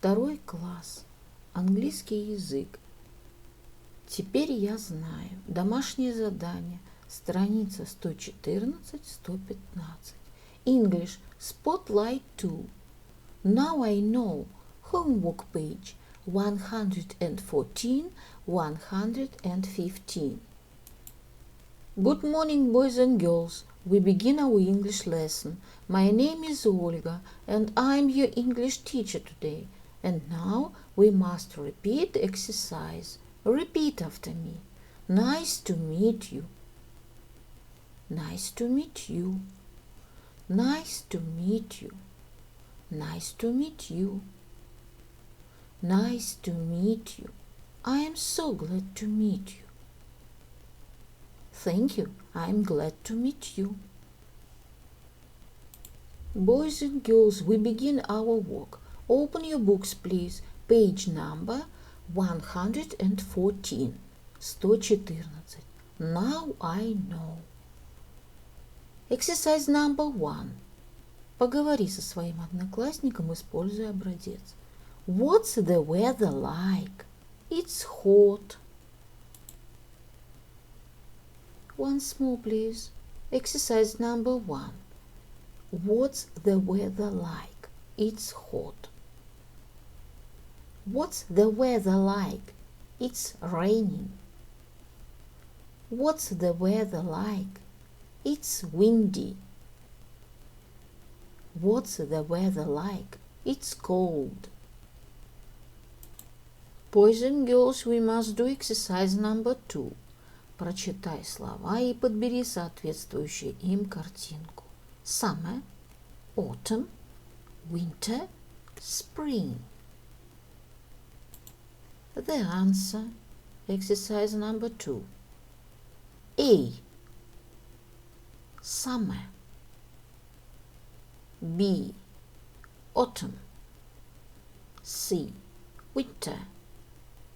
Второй класс. Английский язык. Теперь я знаю. Домашнее задание. Страница 114-115. English. Spotlight 2. Now I know. Homework page 114, 115. Good morning, boys and girls. We begin our English lesson. My name is Olga, and I'm your English teacher today. And now we must repeat the exercise. Repeat after me. Nice to meet you. Nice to meet you. Nice to meet you. Nice to meet you. Nice to meet you. I am so glad to meet you. Thank you. I'm glad to meet you. Boys and girls, we begin our work. Open your books, please. Page number 114. 114. Now I know. Exercise number 1. Поговори со своим одноклассником, используя образец. What's the weather like? It's hot. Once more, please. Exercise number 1. What's the weather like? It's hot. What's the weather like? It's raining. What's the weather like? It's windy. What's the weather like? It's cold. Boys and girls, we must do exercise number 2. Прочитай слова и подбери соответствующую им картинку. Summer, autumn, winter, spring. The answer. Exercise number 2. A. Summer. B. Autumn. C. Winter.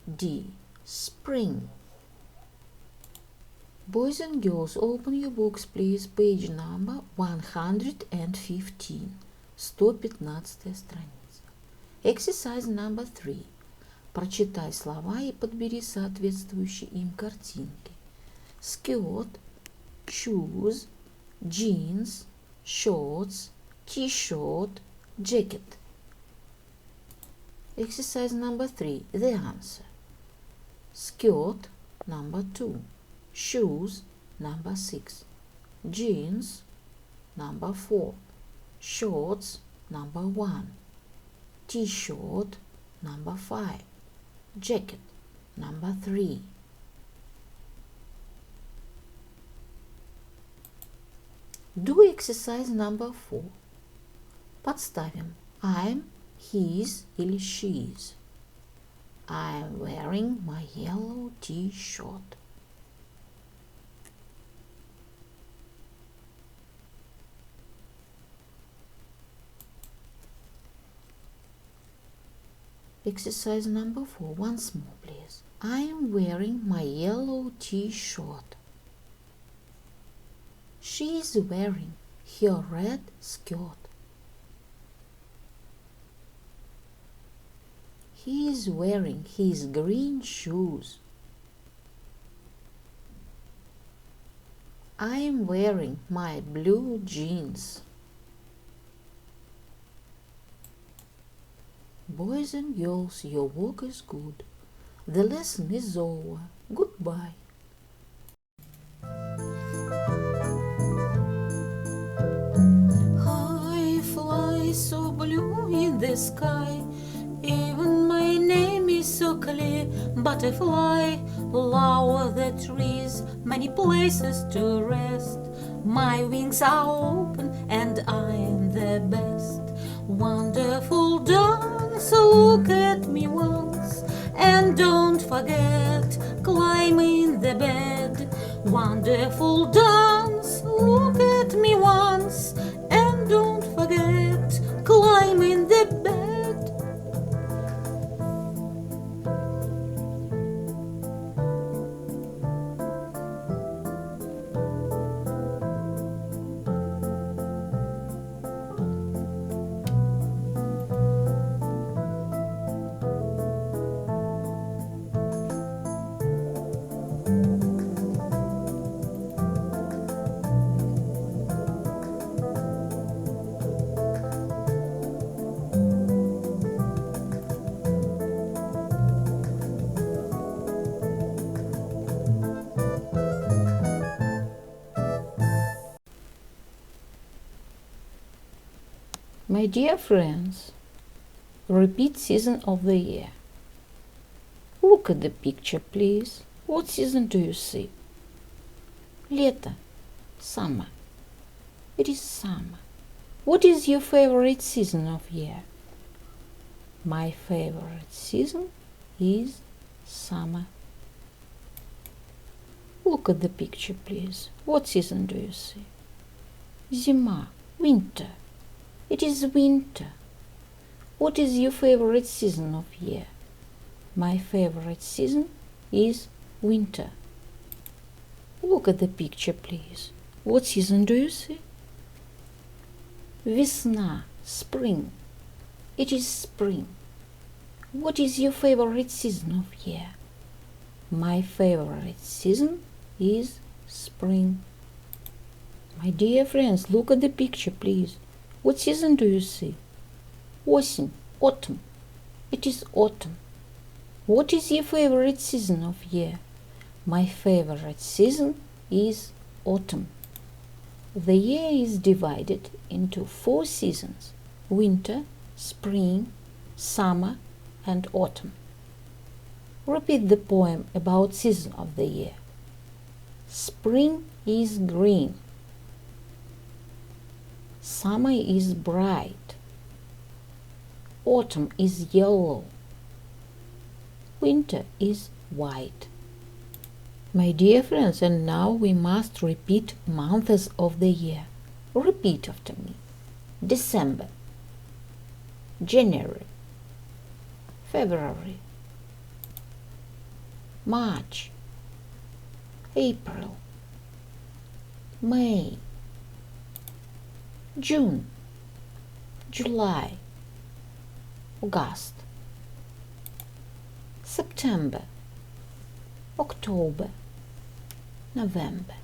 D. Spring. Boys and girls, open your books, please. Page number 115. 115 страница. Exercise number 3. Прочитай слова и подбери соответствующие им картинки. Skirt, shoes, jeans, shorts, t-shirt, jacket. Exercise number 3. The answer. Skirt, number 2. Shoes, number 6. Jeans, number 4. Shorts, number 1. T-shirt, number 5. Jacket, number 3. Do exercise number 4. Подставим I'm, his или she's. I'm wearing my yellow t-shirt. Exercise number 4. Once more, please. I'm wearing my yellow t-shirt. She is wearing her red skirt. He is wearing his green shoes. I am wearing my blue jeans. Boys and girls, your work is good. The lesson is over. Goodbye. I fly so blue in the sky. Even my name is so clear. Butterfly, lower the trees, many places to rest. My wings are open and I am the best. Wonderful dance, look at me once, and don't forget, climb in the bed. Wonderful dance, look at me once, and don't forget, climb in the bed. My dear friends, repeat season of the year. Look at the picture, please. What season do you see? Лето. Summer. It is summer. What is your favorite season of year? My favorite season is summer. Look at the picture, please. What season do you see? Зима. Winter. It is winter. What is your favorite season of year? My favorite season is winter. Look at the picture, please. What season do you see? Весна. Spring. It is spring. What is your favorite season of year? My favorite season is spring. My dear friends, look at the picture, please. What season do you see? Осень. Autumn. It is autumn. What is your favorite season of year? My favorite season is autumn. The year is divided into 4 seasons: winter, spring, summer, and autumn. Repeat the poem about season of the year. Spring is green. Summer is bright. Autumn is yellow. Winter is white. My dear friends, and now we must repeat months of the year. Repeat after me. December, January, February, March, April, May, June, July, August, September, October, November.